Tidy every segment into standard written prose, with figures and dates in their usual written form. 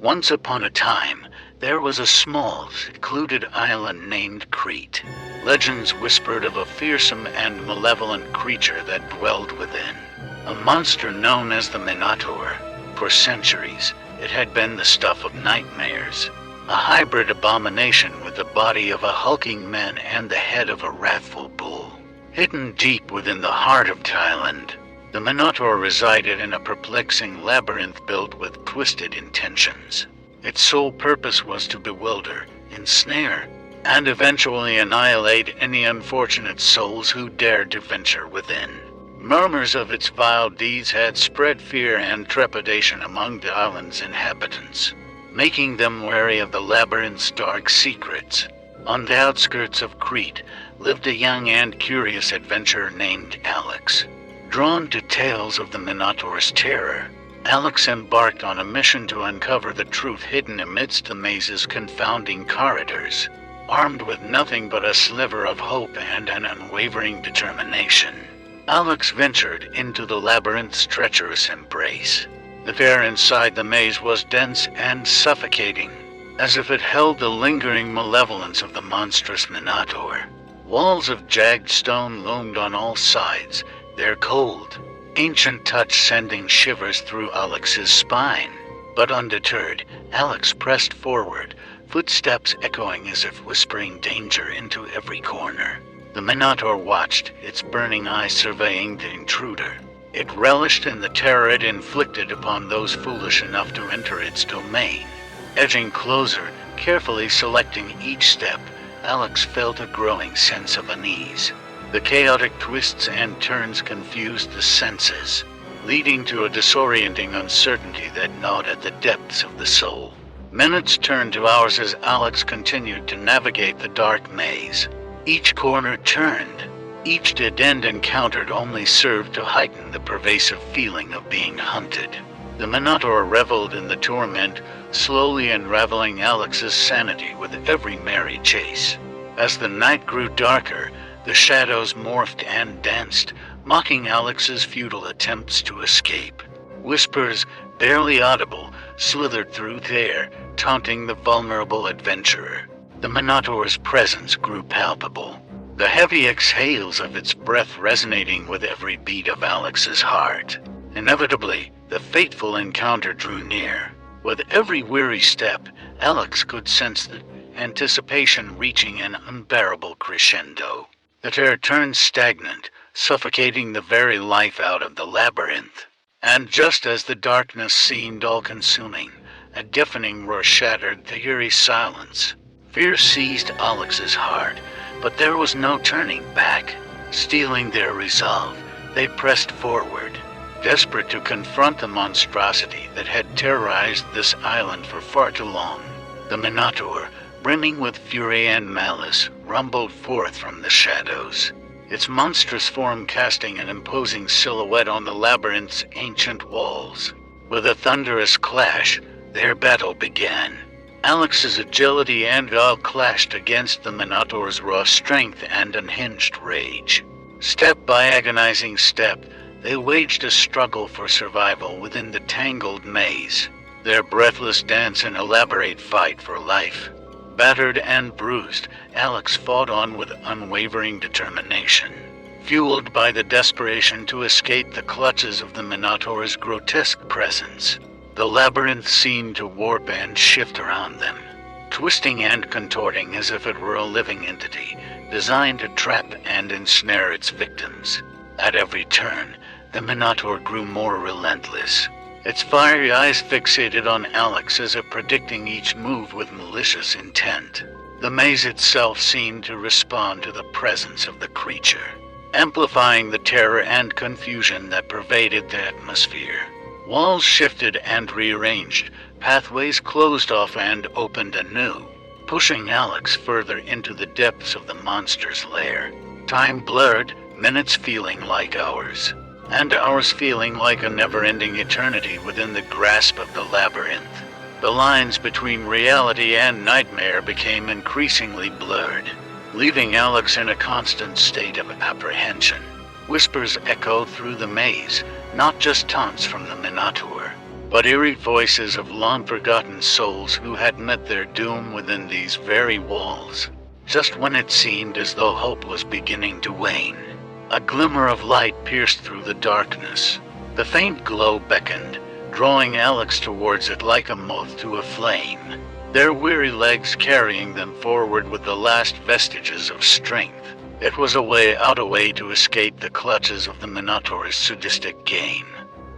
Once upon a time, there was a small, secluded island named Crete. Legends whispered of a fearsome and malevolent creature that dwelled within. A monster known as the Minotaur. For centuries, it had been the stuff of nightmares. A hybrid abomination with the body of a hulking man and the head of a wrathful bull. Hidden deep within the heart of Thailand, the Minotaur resided in a perplexing labyrinth built with twisted intentions. Its sole purpose was to bewilder, ensnare, and eventually annihilate any unfortunate souls who dared to venture within. Murmurs of its vile deeds had spread fear and trepidation among the island's inhabitants, making them wary of the labyrinth's dark secrets. On the outskirts of Crete lived a young and curious adventurer named Alex. Drawn to tales of the Minotaur's terror, Alex embarked on a mission to uncover the truth hidden amidst the maze's confounding corridors. Armed with nothing but a sliver of hope and an unwavering determination, Alex ventured into the labyrinth's treacherous embrace. The air inside the maze was dense and suffocating, as if it held the lingering malevolence of the monstrous Minotaur. Walls of jagged stone loomed on all sides, their cold, ancient touch sending shivers through Alex's spine. But undeterred, Alex pressed forward, footsteps echoing as if whispering danger into every corner. The Minotaur watched, its burning eyes surveying the intruder. It relished in the terror it inflicted upon those foolish enough to enter its domain. Edging closer, carefully selecting each step, Alex felt a growing sense of unease. The chaotic twists and turns confused the senses, leading to a disorienting uncertainty that gnawed at the depths of the soul. Minutes turned to hours as Alex continued to navigate the dark maze. Each corner turned. Each dead end encountered only served to heighten the pervasive feeling of being hunted. The Minotaur reveled in the torment, slowly unraveling Alex's sanity with every merry chase. As the night grew darker, the shadows morphed and danced, mocking Alex's futile attempts to escape. Whispers, barely audible, slithered through the air, taunting the vulnerable adventurer. The Minotaur's presence grew palpable, the heavy exhales of its breath resonating with every beat of Alex's heart. Inevitably, the fateful encounter drew near. With every weary step, Alex could sense the anticipation reaching an unbearable crescendo. The terror turned stagnant, suffocating the very life out of the labyrinth. And just as the darkness seemed all-consuming, a deafening roar shattered the eerie silence. Fear seized Alex's heart, but there was no turning back. Steeling their resolve, they pressed forward, desperate to confront the monstrosity that had terrorized this island for far too long. The Minotaur, brimming with fury and malice, rumbled forth from the shadows, its monstrous form casting an imposing silhouette on the labyrinth's ancient walls. With a thunderous clash, their battle began. Alex's agility and guile clashed against the Minotaur's raw strength and unhinged rage. Step by agonizing step, they waged a struggle for survival within the tangled maze, their breathless dance an elaborate fight for life. Battered and bruised, Alex fought on with unwavering determination. Fueled by the desperation to escape the clutches of the Minotaur's grotesque presence, the labyrinth seemed to warp and shift around them, twisting and contorting as if it were a living entity, designed to trap and ensnare its victims. At every turn, the Minotaur grew more relentless, its fiery eyes fixated on Alex as if predicting each move with malicious intent. The maze itself seemed to respond to the presence of the creature, amplifying the terror and confusion that pervaded the atmosphere. Walls shifted and rearranged, pathways closed off and opened anew, pushing Alex further into the depths of the monster's lair. Time blurred, minutes feeling like hours, and hours feeling like a never-ending eternity within the grasp of the labyrinth. The lines between reality and nightmare became increasingly blurred, leaving Alex in a constant state of apprehension. Whispers echoed through the maze, not just taunts from the Minotaur, but eerie voices of long-forgotten souls who had met their doom within these very walls. Just when it seemed as though hope was beginning to wane, a glimmer of light pierced through the darkness. The faint glow beckoned, drawing Alex towards it like a moth to a flame, their weary legs carrying them forward with the last vestiges of strength. It was a way to escape the clutches of the Minotaur's sadistic gain.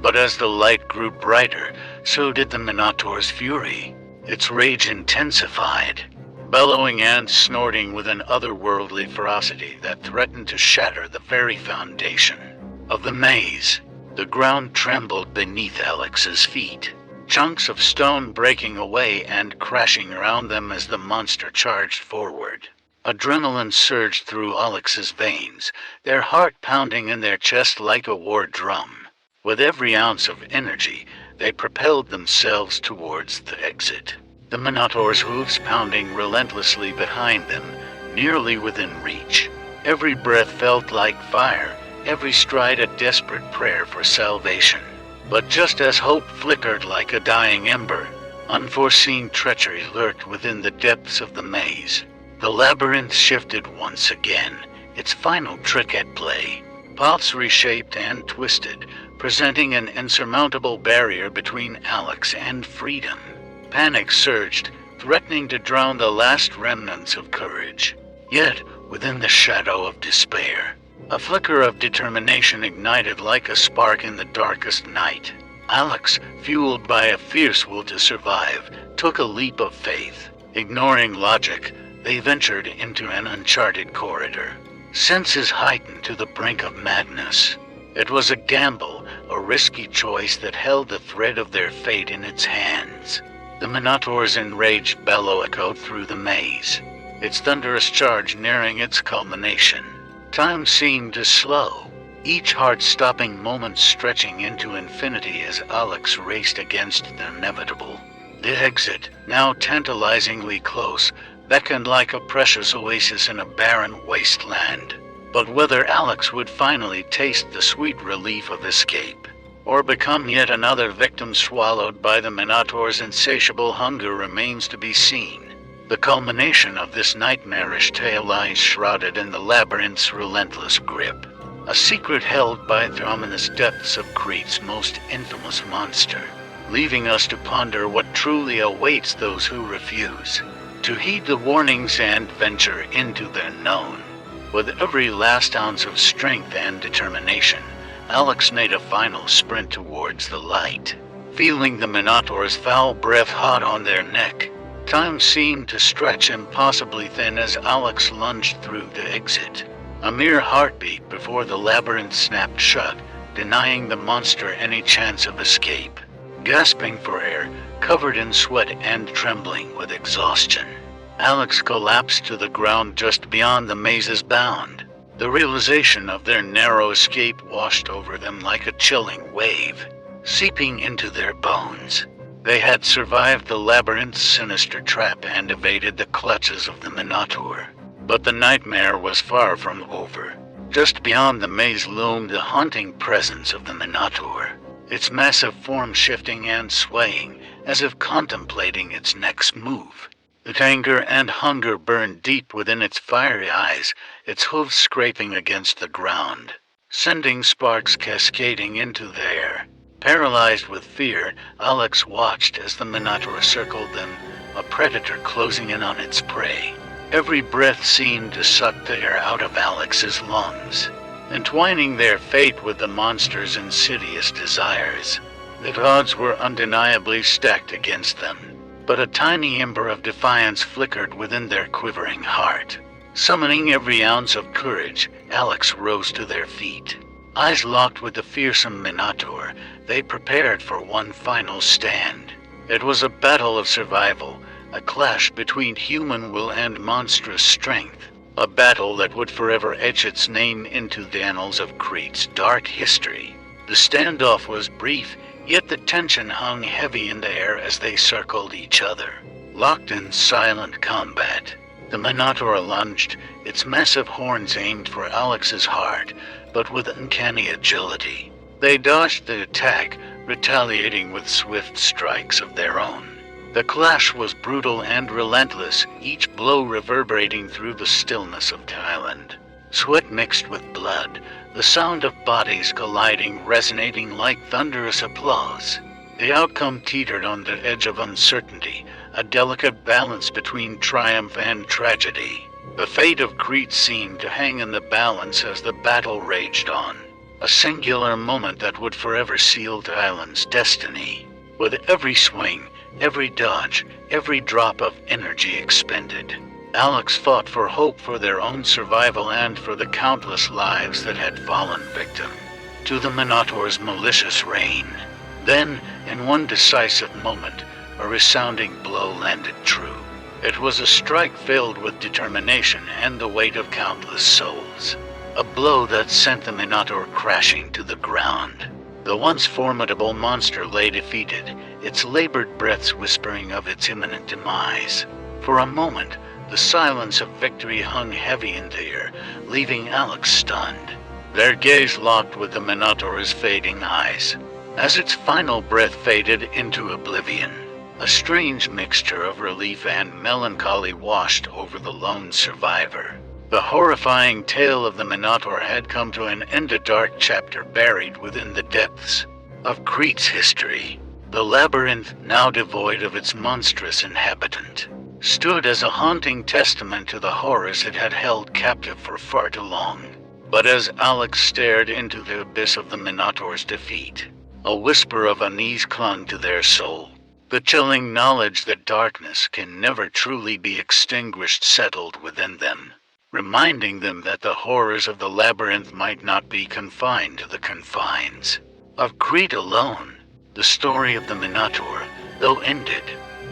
But as the light grew brighter, so did the Minotaur's fury. Its rage intensified, bellowing and snorting with an otherworldly ferocity that threatened to shatter the very foundation of the maze. The ground trembled beneath Alex's feet, chunks of stone breaking away and crashing around them as the monster charged forward. Adrenaline surged through Alex's veins, their heart pounding in their chest like a war drum. With every ounce of energy, they propelled themselves towards the exit, the Minotaur's hooves pounding relentlessly behind them, nearly within reach. Every breath felt like fire, every stride a desperate prayer for salvation. But just as hope flickered like a dying ember, unforeseen treachery lurked within the depths of the maze. The labyrinth shifted once again, its final trick at play. Paths reshaped and twisted, presenting an insurmountable barrier between Alex and freedom. Panic surged, threatening to drown the last remnants of courage. Yet, within the shadow of despair, a flicker of determination ignited like a spark in the darkest night. Alex, fueled by a fierce will to survive, took a leap of faith. Ignoring logic, they ventured into an uncharted corridor, senses heightened to the brink of madness. It was a gamble, a risky choice that held the thread of their fate in its hands. The Minotaur's enraged bellow echoed through the maze, its thunderous charge nearing its culmination. Time seemed to slow, each heart-stopping moment stretching into infinity as Alex raced against the inevitable. The exit, now tantalizingly close, beckoned like a precious oasis in a barren wasteland. But whether Alex would finally taste the sweet relief of escape, or become yet another victim swallowed by the Minotaur's insatiable hunger remains to be seen. The culmination of this nightmarish tale lies shrouded in the labyrinth's relentless grip, a secret held by the ominous depths of Crete's most infamous monster, leaving us to ponder what truly awaits those who refuse to heed the warnings and venture into the unknown. With every last ounce of strength and determination, Alex made a final sprint towards the light. Feeling the Minotaur's foul breath hot on their neck, time seemed to stretch impossibly thin as Alex lunged through the exit. A mere heartbeat before the labyrinth snapped shut, denying the monster any chance of escape. Gasping for air, covered in sweat and trembling with exhaustion, Alex collapsed to the ground just beyond the maze's bound. The realization of their narrow escape washed over them like a chilling wave, seeping into their bones. They had survived the labyrinth's sinister trap and evaded the clutches of the Minotaur. But the nightmare was far from over. Just beyond the maze loomed the haunting presence of the Minotaur, its massive form shifting and swaying as if contemplating its next move. Its anger and hunger burned deep within its fiery eyes, its hooves scraping against the ground, sending sparks cascading into the air. Paralyzed with fear, Alex watched as the Minotaur circled them, a predator closing in on its prey. Every breath seemed to suck the air out of Alex's lungs, entwining their fate with the monster's insidious desires. The odds were undeniably stacked against them, but a tiny ember of defiance flickered within their quivering heart. Summoning every ounce of courage, Alex rose to their feet. Eyes locked with the fearsome Minotaur, they prepared for one final stand. It was a battle of survival, a clash between human will and monstrous strength, a battle that would forever etch its name into the annals of Crete's dark history. The standoff was brief, yet the tension hung heavy in the air as they circled each other, locked in silent combat. The Minotaur lunged, its massive horns aimed for Alex's heart, but with uncanny agility. They dodged the attack, retaliating with swift strikes of their own. The clash was brutal and relentless, each blow reverberating through the stillness of the island. Sweat mixed with blood, the sound of bodies colliding resonating like thunderous applause. The outcome teetered on the edge of uncertainty, a delicate balance between triumph and tragedy. The fate of Crete seemed to hang in the balance as the battle raged on, a singular moment that would forever seal the island's destiny. With every swing, every dodge, every drop of energy expended, Alex fought for hope for their own survival and for the countless lives that had fallen victim to the Minotaur's malicious reign. Then, in one decisive moment, a resounding blow landed true. It was a strike filled with determination and the weight of countless souls. A blow that sent the Minotaur crashing to the ground. The once formidable monster lay defeated, its labored breaths whispering of its imminent demise. For a moment, the silence of victory hung heavy in the air, leaving Alex stunned. Their gaze locked with the Minotaur's fading eyes. As its final breath faded into oblivion, a strange mixture of relief and melancholy washed over the lone survivor. The horrifying tale of the Minotaur had come to an end, a dark chapter buried within the depths of Crete's history. The labyrinth, now devoid of its monstrous inhabitant, stood as a haunting testament to the horrors it had held captive for far too long. But as Alex stared into the abyss of the Minotaur's defeat, a whisper of unease clung to their soul. The chilling knowledge that darkness can never truly be extinguished settled within them, reminding them that the horrors of the labyrinth might not be confined to the confines of Crete alone. The story of the Minotaur, though ended,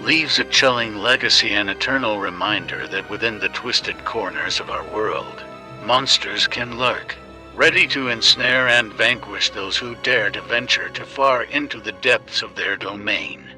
leaves a chilling legacy, an eternal reminder that within the twisted corners of our world, monsters can lurk, ready to ensnare and vanquish those who dare to venture too far into the depths of their domain.